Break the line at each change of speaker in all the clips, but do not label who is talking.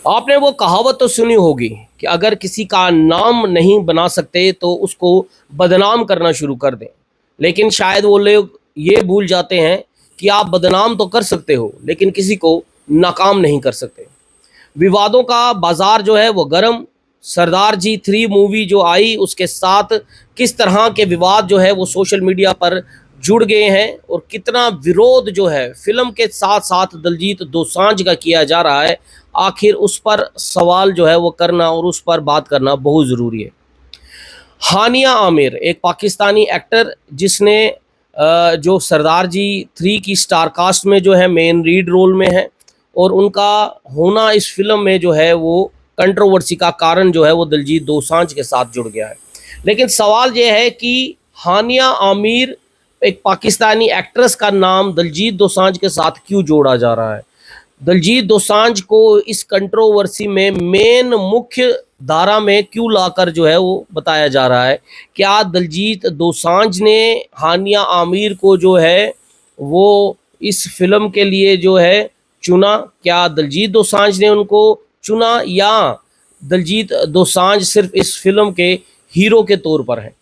आपने वो कहावत तो सुनी होगी कि अगर किसी का नाम नहीं बना सकते तो उसको बदनाम करना शुरू कर दें। लेकिन शायद वो लोग ये भूल जाते हैं कि आप बदनाम तो कर सकते हो लेकिन किसी को नाकाम नहीं कर सकते। विवादों का बाजार जो है वो गर्म। सरदार जी 3 मूवी जो आई उसके साथ किस तरह के विवाद जो है वो सोशल मीडिया पर जुड़ गए हैं और कितना विरोध जो है फिल्म के साथ साथ दलजीत दोसांझ का किया जा रहा है। आखिर उस पर सवाल जो है वो करना और उस पर बात करना बहुत ज़रूरी है। हानिया आमिर एक पाकिस्तानी एक्टर जिसने जो सरदार जी 3 की स्टार कास्ट में जो है मेन लीड रोल में है और उनका होना इस फिल्म में जो है वो कंट्रोवर्सी का कारण जो है वो दलजीत दोसांझ के साथ जुड़ गया है। लेकिन सवाल ये है कि हानिया आमिर एक पाकिस्तानी एक्ट्रेस का नाम दलजीत दोसांझ के साथ क्यों जोड़ा जा रहा है। दलजीत दोसांझ को इस कंट्रोवर्सी में मेन मुख्य धारा में क्यों लाकर जो है वो बताया जा रहा है। क्या दलजीत दोसांझ ने हानिया आमिर को जो है वो इस फिल्म के लिए जो है चुना, क्या दलजीत दोसांझ ने उनको चुना या दलजीत दोसांझ सिर्फ इस फिल्म के हीरो के तौर पर हैं।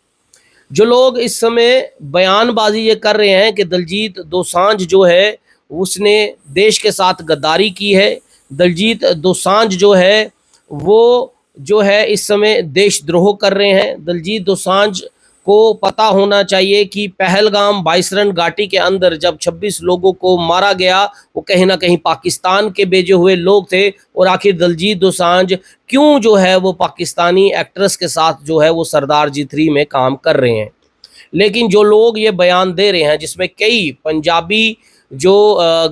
जो लोग इस समय बयानबाजी ये कर रहे हैं कि दलजीत दोसांझ जो है उसने देश के साथ गद्दारी की है, दलजीत दोसांझ जो है वो जो है इस समय देशद्रोह कर रहे हैं। दलजीत दोसांझ को पता होना चाहिए कि पहलगाम बाईसरन घाटी के अंदर जब 26 लोगों को मारा गया वो कहीं ना कहीं पाकिस्तान के भेजे हुए लोग थे और आखिर दलजीत दोसांझ क्यों जो है वो पाकिस्तानी एक्ट्रेस के साथ जो है वो सरदार जी 3 में काम कर रहे हैं। लेकिन जो लोग ये बयान दे रहे हैं जिसमें कई पंजाबी जो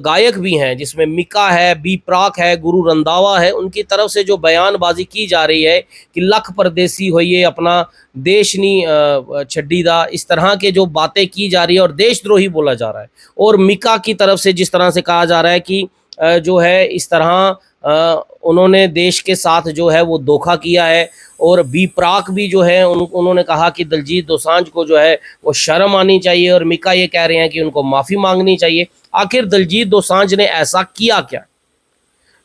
गायक भी हैं जिसमें मिका है, बी प्राक है, गुरु रंधावा है, उनकी तरफ से जो बयानबाजी की जा रही है कि लख परदेसी होइए अपना देश नहीं छड्डीदा, इस तरह के जो बातें की जा रही है और देशद्रोही बोला जा रहा है। और मिका की तरफ से जिस तरह से कहा जा रहा है कि जो है इस तरह उन्होंने देश के साथ जो है वो धोखा किया है। और बी प्राक भी जो है उन्होंने कहा कि दलजीत दोसांझ को जो है वो शर्म आनी चाहिए और मिका ये कह रहे हैं कि उनको माफ़ी मांगनी चाहिए। आखिर दलजीत दोसांझ ने ऐसा किया क्या?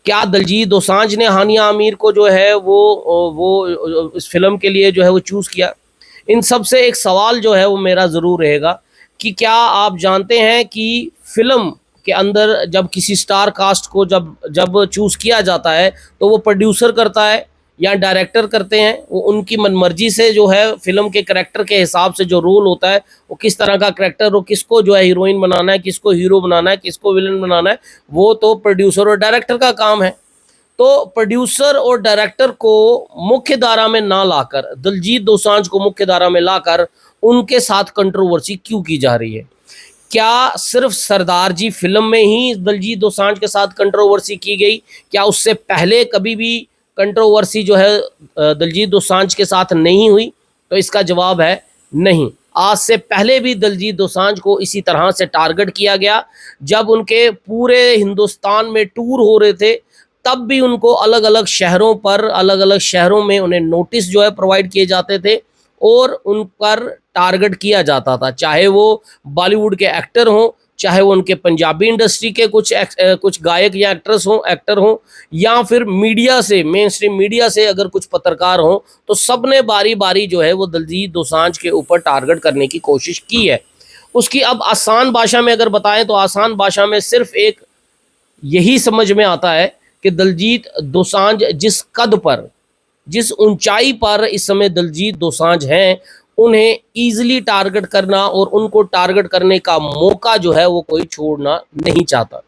क्या दलजीत दोसांझ ने हानिया आमिर को जो है वो इस फिल्म के लिए जो है वो चूज़ किया? इन सब से एक सवाल जो है वो मेरा ज़रूर रहेगा कि क्या आप जानते हैं कि फिल्म के अंदर जब किसी स्टार कास्ट को जब जब चूज़ किया जाता है तो वो प्रोड्यूसर करता है या डायरेक्टर करते हैं। वो उनकी मनमर्जी से जो है फिल्म के करैक्टर के हिसाब से जो रोल होता है वो किस तरह का करैक्टर हो, किसको जो है हीरोइन बनाना है, किसको हीरो बनाना है, किसको विलन बनाना है, वो तो प्रोड्यूसर और डायरेक्टर का काम है। तो प्रोड्यूसर और डायरेक्टर को मुख्य धारा में ना लाकर दलजीत दोसांझ को मुख्य धारा में लाकर उनके साथ कंट्रोवर्सी क्यों की जा रही है? क्या सिर्फ सरदार जी फिल्म में ही दलजीत दोसांझ के साथ कंट्रोवर्सी की गई? क्या उससे पहले कभी भी कंट्रोवर्सी जो है दलजीत दोसांझ के साथ नहीं हुई? तो इसका जवाब है नहीं। आज से पहले भी दलजीत दोसांझ को इसी तरह से टारगेट किया गया। जब उनके पूरे हिंदुस्तान में टूर हो रहे थे तब भी उनको अलग अलग शहरों में उन्हें नोटिस जो है प्रोवाइड किए जाते थे और उन पर टारगेट किया जाता था, चाहे वो बॉलीवुड के एक्टर हों, चाहे वो उनके पंजाबी इंडस्ट्री के कुछ गायक या एक्टर हों या फिर मीडिया से, मेन स्ट्रीम मीडिया से अगर कुछ पत्रकार हों, तो सब ने बारी बारी जो है वो दलजीत दोसांझ के ऊपर टारगेट करने की कोशिश की है। उसकी अब आसान भाषा में अगर बताएं तो आसान भाषा में सिर्फ एक यही समझ में आता है कि दलजीत दोसांझ जिस कद पर, जिस ऊंचाई पर इस समय दलजीत दोसांझ हैं, उन्हें ईजिली टारगेट करना और उनको टारगेट करने का मौका जो है वो कोई छोड़ना नहीं चाहता।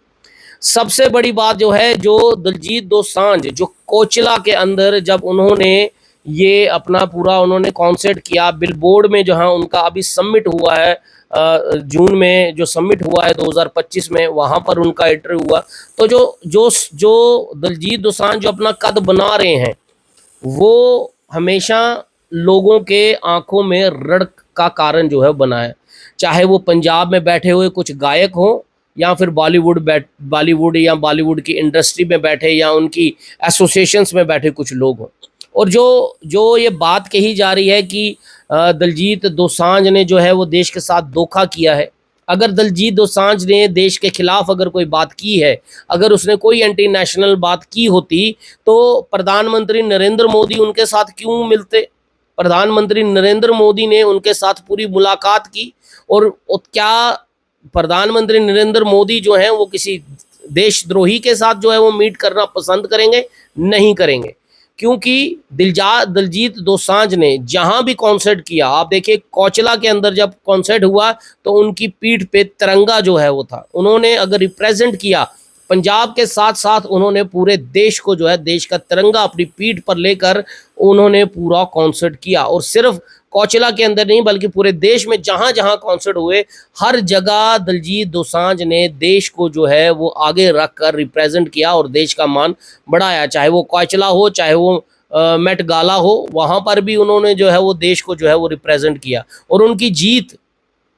सबसे बड़ी बात जो है, जो दलजीत दोसांझ जो कोचला के अंदर जब उन्होंने ये अपना पूरा उन्होंने कॉन्सर्ट किया बिलबोर्ड में, जहां उनका अभी समिट हुआ है जून में जो समिट हुआ है 2025 में, वहां पर उनका एंट्री हुआ। तो जो जो जो दलजीत दोसांझ जो अपना कद बना रहे हैं वो हमेशा लोगों के आंखों में रड़क का कारण जो है बना है। चाहे वो पंजाब में बैठे हुए कुछ गायक हों या फिर बॉलीवुड या बॉलीवुड की इंडस्ट्री में बैठे या उनकी एसोसिएशंस में बैठे कुछ लोग हों। और जो जो ये बात कही जा रही है कि दलजीत दोसांझ ने जो है वो देश के साथ धोखा किया है, अगर दलजीत दोसांझ ने देश के खिलाफ अगर कोई बात की है, अगर उसने कोई एंटी नेशनल बात की होती, तो प्रधानमंत्री नरेंद्र मोदी उनके साथ क्यों मिलते? प्रधानमंत्री नरेंद्र मोदी ने उनके साथ पूरी मुलाकात की। और क्या प्रधानमंत्री नरेंद्र मोदी जो हैं वो किसी देशद्रोही के साथ जो है वो मीट करना पसंद करेंगे? नहीं करेंगे। क्योंकि दलजीत दोसांझ ने जहां भी कॉन्सर्ट किया, आप देखिए कोचला के अंदर जब कॉन्सर्ट हुआ तो उनकी पीठ पे तिरंगा जो है वो था। उन्होंने अगर रिप्रेजेंट किया पंजाब के साथ साथ, उन्होंने पूरे देश को जो है देश का तिरंगा अपनी पीठ पर लेकर उन्होंने पूरा कॉन्सर्ट किया। और सिर्फ कोचला के अंदर नहीं बल्कि पूरे देश में जहां जहां कॉन्सर्ट हुए हर जगह दलजीत दोसांझ ने देश को जो है वो आगे रख कर रिप्रेजेंट किया और देश का मान बढ़ाया। चाहे वो कोचला हो, चाहे वो मेट गाला हो, वहां पर भी उन्होंने जो है वो देश को जो है वो रिप्रेजेंट किया। और उनकी जीत,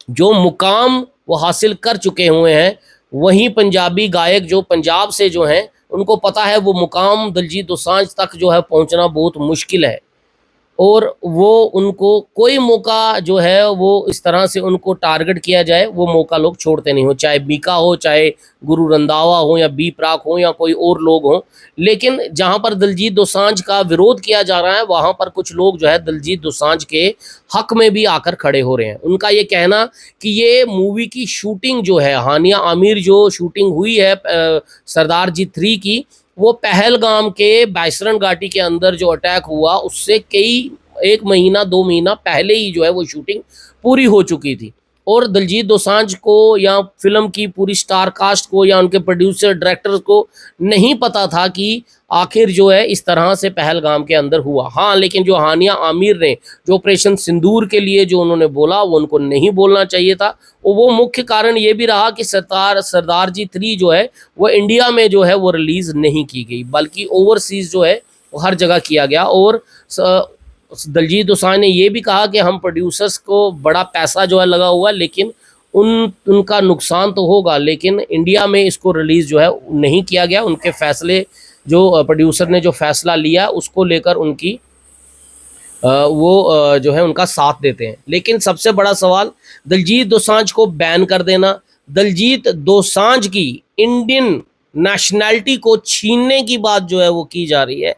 जो मुकाम वो हासिल कर चुके हुए हैं, वहीं पंजाबी गायक जो पंजाब से जो हैं उनको पता है वो मुकाम दलजीत दोसांझ तक जो है पहुंचना बहुत मुश्किल है। और वो उनको कोई मौका जो है वो इस तरह से उनको टारगेट किया जाए, वो मौका लोग छोड़ते नहीं हो, चाहे बीका हो, चाहे गुरु रंधावा हो, या बी प्राक हो, या कोई और लोग हों। लेकिन जहाँ पर दलजीत दोसांझ का विरोध किया जा रहा है वहाँ पर कुछ लोग जो है दलजीत दोसांझ के हक में भी आकर खड़े हो रहे हैं। उनका ये कहना कि ये मूवी की शूटिंग जो है, हानिया आमिर जो शूटिंग हुई है सरदार जी 3 की, वो पहलगाम के बाइसरन घाटी के अंदर जो अटैक हुआ उससे कई 1 महीना 2 महीना पहले ही जो है वो शूटिंग पूरी हो चुकी थी। और दलजीत दोसांझ को या फिल्म की पूरी स्टार कास्ट को या उनके प्रोड्यूसर डायरेक्टर को नहीं पता था कि आखिर जो है इस तरह से पहलगाम के अंदर हुआ। हाँ, लेकिन जो हानिया आमिर ने जो ऑपरेशन सिंदूर के लिए जो उन्होंने बोला वो उनको नहीं बोलना चाहिए था। और वो मुख्य कारण ये भी रहा कि सरदार जी 3 जो है वो इंडिया में जो है वो रिलीज़ नहीं की गई, बल्कि ओवरसीज़ जो है वो हर जगह किया गया। और दलजीत दोसांझ ने ये भी कहा कि हम प्रोड्यूसर्स को बड़ा पैसा जो है लगा हुआ है, लेकिन उनका नुकसान तो होगा, लेकिन इंडिया में इसको रिलीज़ जो है नहीं किया गया। उनके फैसले, जो प्रोड्यूसर ने जो फैसला लिया उसको लेकर उनकी वो जो है उनका साथ देते हैं। लेकिन सबसे बड़ा सवाल, दलजीत दोसांझ को बैन कर देना, दलजीत दोसांझ की इंडियन नेशनैलिटी को छीनने की बात जो है वो की जा रही है।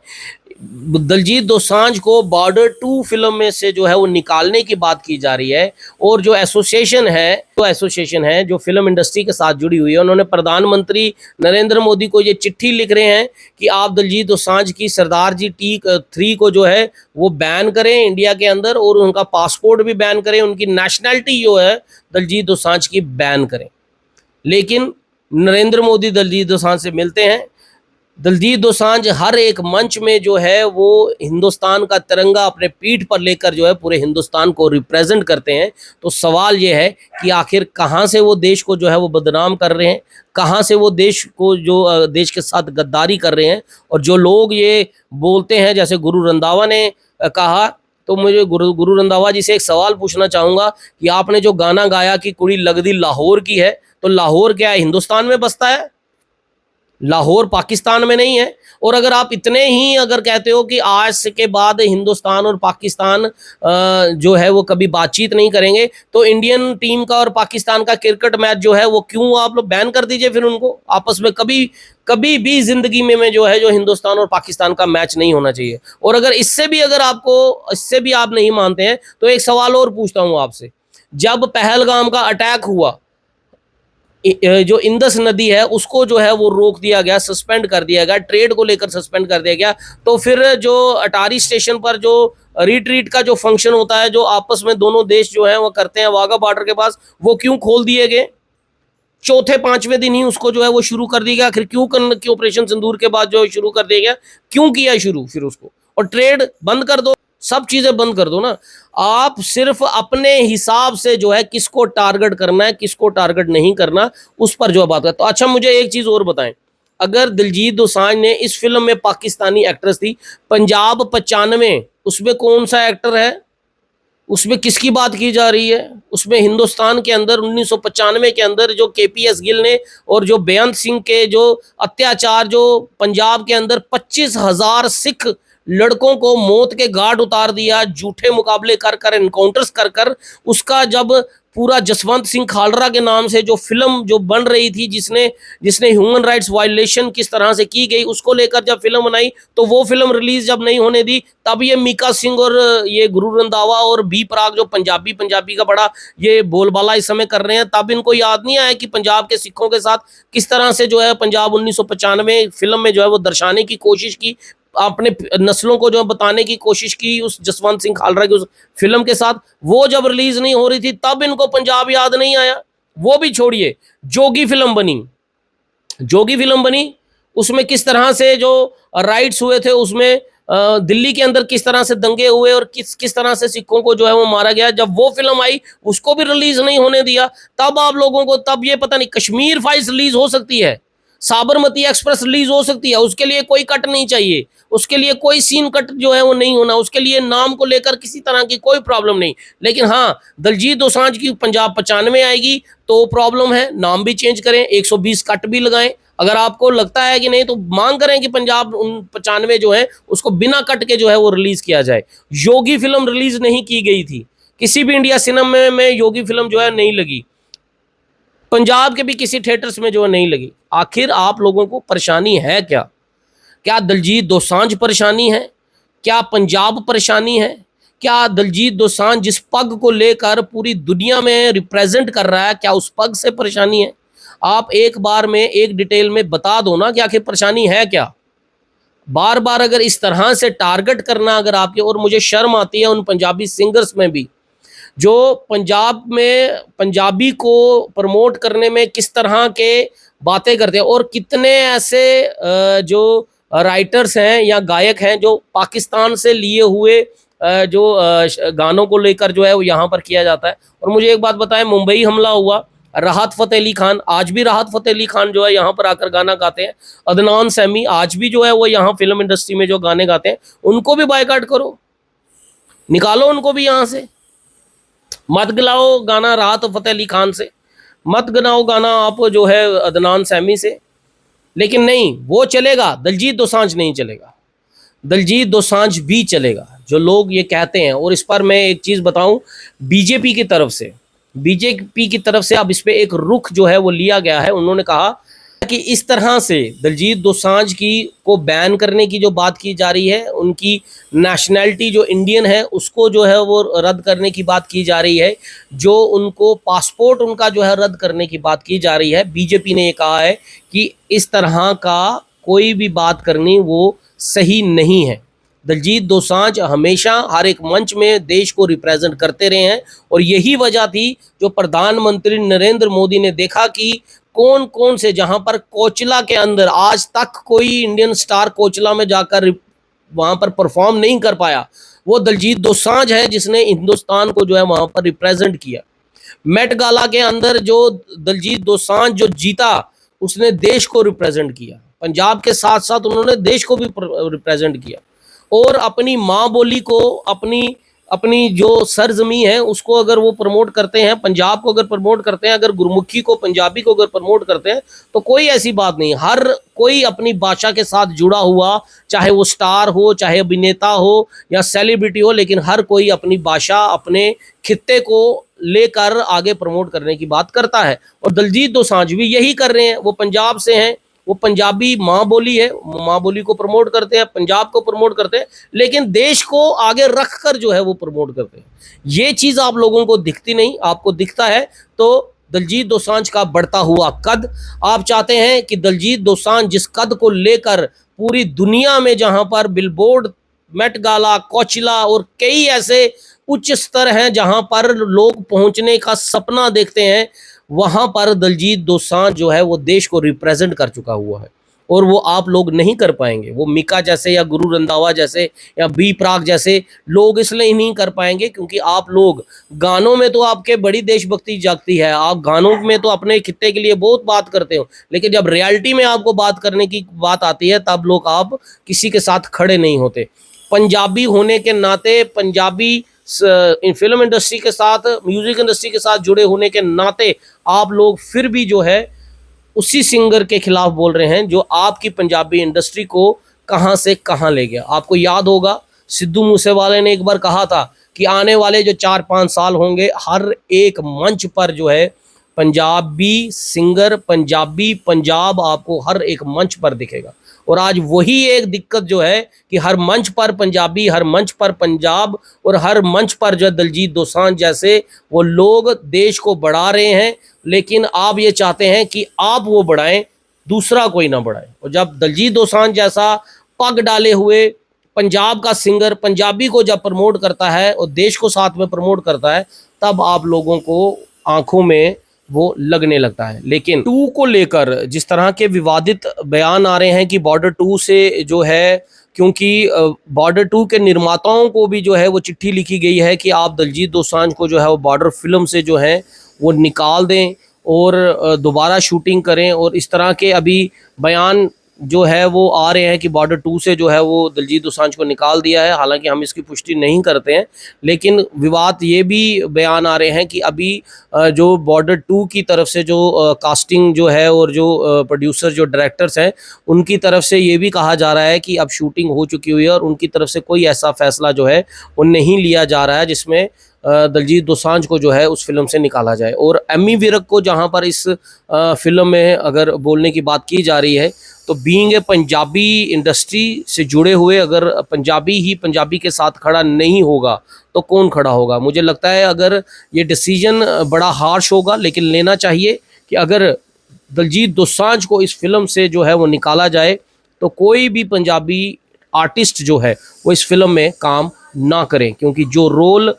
दलजीत दोसांझ को बॉर्डर 2 फिल्म में से जो है वो निकालने की बात की जा रही है। और जो एसोसिएशन है जो फिल्म इंडस्ट्री के साथ जुड़ी हुई है, उन्होंने प्रधानमंत्री नरेंद्र मोदी को ये चिट्ठी लिख रहे हैं कि आप दलजीत दोसांझ की सरदार जी 3 को जो है वो बैन करें इंडिया के अंदर, और उनका पासपोर्ट भी बैन करें, उनकी नेशनैलिटी जो है दलजीत दोसांझ की बैन करें। लेकिन नरेंद्र मोदी दलजीत दोसांझ से मिलते हैं। दलजीत दोसांझ हर एक मंच में जो है वो हिंदुस्तान का तिरंगा अपने पीठ पर लेकर जो है पूरे हिंदुस्तान को रिप्रेजेंट करते हैं। तो सवाल ये है कि आखिर कहाँ से वो देश को जो है वो बदनाम कर रहे हैं, कहाँ से वो देश को जो देश के साथ गद्दारी कर रहे हैं। और जो लोग ये बोलते हैं, जैसे गुरु रंधावा ने कहा, तो मुझे गुरु रंधावा जी से एक सवाल पूछना चाहूँगा कि आपने जो गाना गाया कि कुड़ी लगदी लाहौर की है, तो लाहौर क्या है, हिंदुस्तान में बसता है? लाहौर पाकिस्तान में नहीं है। और अगर आप इतने ही अगर कहते हो कि आज के बाद हिंदुस्तान और पाकिस्तान जो है वो कभी बातचीत नहीं करेंगे, तो इंडियन टीम का और पाकिस्तान का क्रिकेट मैच जो है वो क्यों आप लोग बैन कर दीजिए फिर उनको आपस में। कभी भी जिंदगी में जो है जो हिंदुस्तान और पाकिस्तान का मैच नहीं होना चाहिए। और अगर इससे भी आप नहीं मानते हैं तो एक सवाल और पूछता हूँ आपसे। जब पहलगाम का अटैक हुआ, जो इंदस नदी है उसको जो है वो रोक दिया गया, सस्पेंड कर दिया गया, ट्रेड को लेकर सस्पेंड कर दिया गया, तो फिर जो अटारी स्टेशन पर जो रिट्रीट का जो फंक्शन होता है, जो आपस में दोनों देश जो है वो करते हैं वाघा बॉर्डर के पास, वो क्यों खोल दिए गए? चौथे 5वें दिन ही उसको जो है वो शुरू कर दिया गया। आखिर क्यों ऑपरेशन सिंदूर के बाद जो शुरू कर दिया गया, क्यों किया शुरू फिर उसको? और ट्रेड बंद कर दो, सब चीजें बंद कर दो ना। आप सिर्फ अपने हिसाब से जो है किसको टारगेट करना है, किसको टारगेट नहीं करना, उस पर जो बात है। तो अच्छा, मुझे एक चीज और बताएं, अगर दिलजीत दोसांझ ने इस फिल्म में पाकिस्तानी एक्ट्रेस थी, पंजाब 95, उसमें कौन सा एक्टर है, उसमें किसकी बात की जा रही है? उसमें हिंदुस्तान के अंदर 1995 के अंदर जो केपीएस गिल ने और जो बेअंत सिंह के जो अत्याचार, जो पंजाब के अंदर 25,000 सिख लड़कों को मौत के घाट उतार दिया, झूठे मुकाबले कर कर, एनकाउंटर्स कर कर, उसका जब पूरा जसवंत सिंह खालरा के नाम से जो फिल्म जो बन रही थी, जिसने ह्यूमन राइट्स वायलेशन किस तरह से की गई उसको लेकर जब फिल्म बनाई, तो वो फिल्म रिलीज जब नहीं होने दी, तब ये मीका सिंह और ये गुरु रंधावा और बी प्राक जो पंजाबी का बड़ा ये बोलबाला इस समय कर रहे हैं, तब इनको याद नहीं आया कि पंजाब के सिखों के साथ किस तरह से जो है पंजाब 1995 फिल्म में जो है वो दर्शाने की कोशिश की, अपने नस्लों को जो बताने की कोशिश की उस जसवंत सिंह खालरा की उस फिल्म के साथ। वो जब रिलीज नहीं हो रही थी तब इनको पंजाब याद नहीं आया। वो भी छोड़िए, जोगी फिल्म बनी, उसमें किस तरह से जो राइट्स हुए थे, उसमें दिल्ली के अंदर किस तरह से दंगे हुए और किस तरह से सिखों को जो है वो मारा गया। जब वो फिल्म आई उसको भी रिलीज नहीं होने दिया, तब आप लोगों को तब ये पता नहीं कश्मीर फाइल्स रिलीज हो सकती है, साबरमती एक्सप्रेस रिलीज हो सकती है, उसके लिए कोई कट नहीं चाहिए, उसके लिए कोई सीन कट जो है वो नहीं होना, उसके लिए नाम को लेकर किसी तरह की कोई प्रॉब्लम नहीं। लेकिन हाँ, दलजीत दोसांझ की पंजाब 95 आएगी तो प्रॉब्लम है, नाम भी चेंज करें, 120 कट भी लगाएं। अगर आपको लगता है कि नहीं तो मांग करें कि पंजाब 95 जो है उसको बिना कट के जो है वो रिलीज किया जाए। योगी फिल्म रिलीज नहीं की गई थी, किसी भी इंडिया सिनेमा में योगी फिल्म जो है नहीं लगी, पंजाब के भी किसी थिएटर्स में जो है नहीं लगी। आखिर आप लोगों को परेशानी है क्या? क्या दलजीत दोसांझ परेशानी है? क्या पंजाब परेशानी है? क्या दलजीत दोसांझ जिस पग को लेकर पूरी दुनिया में रिप्रेजेंट कर रहा है, क्या उस पग से परेशानी है? आप एक बार में एक डिटेल में बता दो ना कि आखिर परेशानी है क्या। बार बार अगर इस तरह से टारगेट करना अगर आपके, और मुझे शर्म आती है उन पंजाबी सिंगर्स में भी जो पंजाब में पंजाबी को प्रमोट करने में किस तरह के बातें करते हैं, और कितने ऐसे जो राइटर्स हैं या गायक हैं जो पाकिस्तान से लिए हुए जो गानों को लेकर जो है वो यहाँ पर किया जाता है। और मुझे एक बात बताएं, मुंबई हमला हुआ, राहत फ़तेह अली खान, आज भी राहत फ़तेह अली खान जो है यहाँ पर आकर गाना गाते हैं, अदनान सैमी आज भी जो है वो यहाँ फिल्म इंडस्ट्री में जो गाने गाते हैं, उनको भी बायकॉट करो, निकालो उनको भी यहाँ से। मत गलाओ गाना राहत फ़तेह अली खान से, मत गनाओ गाना आप जो है अदनान सैमी से। लेकिन नहीं, वो चलेगा, दलजीत दोसांझ नहीं चलेगा। दलजीत दोसांझ भी चलेगा, जो लोग ये कहते हैं। और इस पर मैं एक चीज़ बताऊं, बीजेपी की तरफ से अब इस पे एक रुख जो है वो लिया गया है। उन्होंने कहा कि इस तरह से दलजीत दोसांझ की को बैन करने की जो बात की जा रही है, उनकी नेशनैलिटी जो इंडियन है उसको जो है वो रद्द करने की बात की जा रही है, जो उनको पासपोर्ट उनका जो है रद्द करने की बात की जा रही है। बीजेपी ने ये कहा है कि इस तरह का कोई भी बात करनी वो सही नहीं है। दलजीत दोसांझ हमेशा हर एक मंच में देश को रिप्रेजेंट करते रहे हैं, और यही वजह थी जो प्रधानमंत्री नरेंद्र मोदी ने देखा कि कौन कौन से, जहां पर कोचला के अंदर आज तक कोई इंडियन स्टार कोचला में जाकर वहां पर परफॉर्म नहीं कर पाया, वो दलजीत दोसांझ है जिसने हिंदुस्तान को जो है वहां पर रिप्रेजेंट किया। मेट गाला के अंदर जो दलजीत दोसांझ जो जीता, उसने देश को रिप्रेजेंट किया, पंजाब के साथ साथ उन्होंने देश को भी रिप्रेजेंट किया। और अपनी माँ बोली को, अपनी जो सरजमी है उसको अगर वो प्रमोट करते हैं, पंजाब को अगर प्रमोट करते हैं, अगर गुरमुखी को, पंजाबी को अगर प्रमोट करते हैं, तो कोई ऐसी बात नहीं। हर कोई अपनी भाषा के साथ जुड़ा हुआ, चाहे वो स्टार हो, चाहे अभिनेता हो या सेलिब्रिटी हो, लेकिन हर कोई अपनी भाषा, अपने खित्ते को लेकर आगे प्रमोट करने की बात करता है। और दलजीत दोसांझ भी यही कर रहे हैं। वो पंजाब से हैं, वो पंजाबी माँ बोली है, माँ बोली को प्रमोट करते हैं, पंजाब को प्रमोट करते हैं, लेकिन देश को आगे रख कर जो है वो प्रमोट करते हैं। ये चीज़ आप लोगों को दिखती नहीं, आपको दिखता है तो दलजीत दोसांझ का बढ़ता हुआ कद। आप चाहते हैं कि दलजीत दोसांझ जिस कद को लेकर पूरी दुनिया में, जहां पर बिलबोर्ड, मेट गाला, कोचला और कई ऐसे उच्च स्तर हैं जहां पर लोग पहुंचने का सपना देखते हैं, वहां पर दलजीत दोसांझ जो है वो देश को रिप्रेजेंट कर चुका हुआ है, और वो आप लोग नहीं कर पाएंगे। वो मीका जैसे या गुरु रंधावा जैसे या बी प्राक जैसे लोग इसलिए नहीं कर पाएंगे क्योंकि आप लोग गानों में तो आपके बड़ी देशभक्ति जागती है, आप गानों में तो अपने खित्ते के लिए बहुत बात करते हो, लेकिन जब रियलिटी में आपको बात करने की बात आती है तब लोग आप किसी के साथ खड़े नहीं होते। पंजाबी होने के नाते, पंजाबी फिल्म इंडस्ट्री के साथ, म्यूजिक इंडस्ट्री के साथ जुड़े होने के नाते आप लोग फिर भी जो है उसी सिंगर के खिलाफ बोल रहे हैं जो आपकी पंजाबी इंडस्ट्री को कहां से कहां ले गया। आपको याद होगा सिद्धू मूसेवाले ने एक बार कहा था कि कि आने वाले जो 4-5 साल होंगे, हर एक मंच पर जो है पंजाबी सिंगर, पंजाबी पंजाब आपको हर एक मंच पर दिखेगा। और आज वही एक दिक्कत जो है कि हर मंच पर पंजाबी, हर मंच पर पंजाब और हर मंच पर जो दिलजीत दोसांझ जैसे वो लोग देश को बढ़ा रहे हैं, लेकिन आप ये चाहते हैं कि आप वो बढ़ाएं, दूसरा कोई ना बढ़ाए। और जब दिलजीत दोसांझ जैसा पग डाले हुए पंजाब का सिंगर पंजाबी को जब प्रमोट करता है और देश को साथ में प्रमोट करता है, तब आप लोगों को आंखों में वो लगने लगता है। लेकिन 2 को लेकर जिस तरह के विवादित बयान आ रहे हैं कि बॉर्डर 2 से जो है, क्योंकि बॉर्डर 2 के निर्माताओं को भी जो है वो चिट्ठी लिखी गई है कि आप दिलजीत दोसांझ को जो है वो बॉर्डर फिल्म से जो है वो निकाल दें और दोबारा शूटिंग करें, और इस तरह के अभी बयान जो है वो आ रहे हैं कि बॉर्डर 2 से जो है वो दिलजीत दोसांझ को निकाल दिया है। हालांकि हम इसकी पुष्टि नहीं करते हैं, लेकिन विवाद ये भी बयान आ रहे हैं कि अभी जो बॉर्डर 2 की तरफ से जो कास्टिंग जो है और जो प्रोड्यूसर जो डायरेक्टर्स हैं उनकी तरफ से ये भी कहा जा रहा है कि अब शूटिंग हो चुकी हुई है और उनकी तरफ से कोई ऐसा फैसला जो है वो नहीं लिया जा रहा है जिसमें दिलजीत दोसांझ को जो है उस फिल्म से निकाला जाए। और एमी विर्क को जहां पर इस फिल्म में अगर बोलने की बात की जा रही है, तो बीइंग ए पंजाबी इंडस्ट्री से जुड़े हुए अगर पंजाबी ही पंजाबी के साथ खड़ा नहीं होगा तो कौन खड़ा होगा। मुझे लगता है अगर ये डिसीजन बड़ा हार्श होगा, लेकिन लेना चाहिए कि अगर दिलजीत दोसांझ को इस फिल्म से जो है वो निकाला जाए तो कोई भी पंजाबी आर्टिस्ट जो है वो इस फिल्म में काम ना करें, क्योंकि जो रोल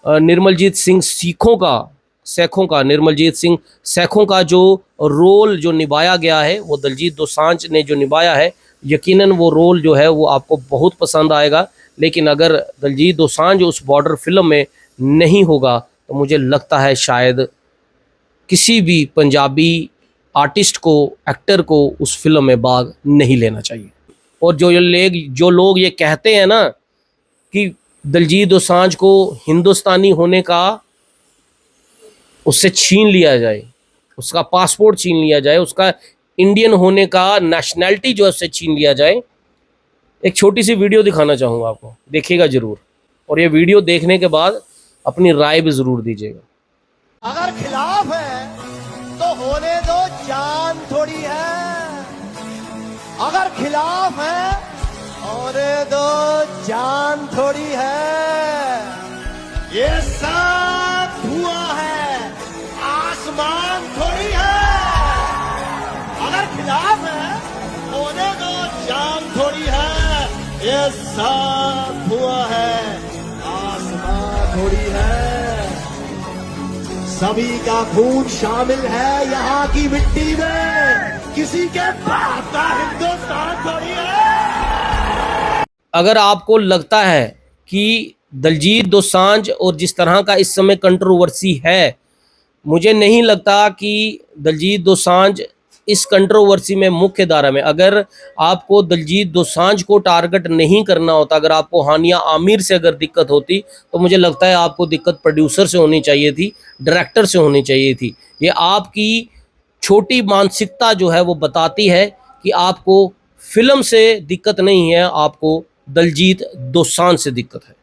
निर्मलजीत सिंह सैखों का निर्मलजीत सिंह सैखों का जो रोल जो निभाया गया है वो दिलजीत दोसांझ ने जो निभाया है, यकीनन वो रोल जो है वो आपको बहुत पसंद आएगा। लेकिन अगर दिलजीत दोसांझ उस बॉर्डर फिल्म में नहीं होगा तो मुझे लगता है शायद किसी भी पंजाबी आर्टिस्ट को, एक्टर को उस फिल्म में भाग नहीं लेना चाहिए। और जो लोग ये कहते हैं ना कि दिलजीत दोसांझ को हिंदुस्तानी होने का उससे छीन लिया जाए, उसका पासपोर्ट छीन लिया जाए, उसका इंडियन होने का नेशनैलिटी जो है उससे छीन लिया जाए, एक छोटी सी वीडियो दिखाना चाहूँगा आपको, देखिएगा ज़रूर, और ये वीडियो देखने के बाद अपनी राय भी ज़रूर दीजिएगा।
अगर खिलाफ है तो होने दो, जान थोड़ी है। अगर खिलाफ है होने दो, जान थोड़ी है। ये साथ हुआ है, आसमान थोड़ी है। अगर खिलाफ है होने दो, जान थोड़ी है। ये साथ हुआ है, आसमान थोड़ी है। सभी का खून शामिल है यहाँ की मिट्टी में, किसी के बाप का हिंदुस्तान थोड़ी है।
अगर आपको लगता है कि दिलजीत दोसांझ और जिस तरह का इस समय कंट्रोवर्सी है, मुझे नहीं लगता कि दिलजीत दोसांझ इस कंट्रोवर्सी में मुख्य धारा में। अगर आपको दिलजीत दोसांझ को टारगेट नहीं करना होता, अगर आपको हानिया आमिर से अगर दिक्कत होती, तो मुझे लगता है आपको दिक्कत प्रोड्यूसर से होनी चाहिए थी, डायरेक्टर से होनी चाहिए थी। ये आपकी छोटी मानसिकता जो है वो बताती है कि आपको फिल्म से दिक्कत नहीं है, आपको दिलजीत दोसांझ से दिक्कत है।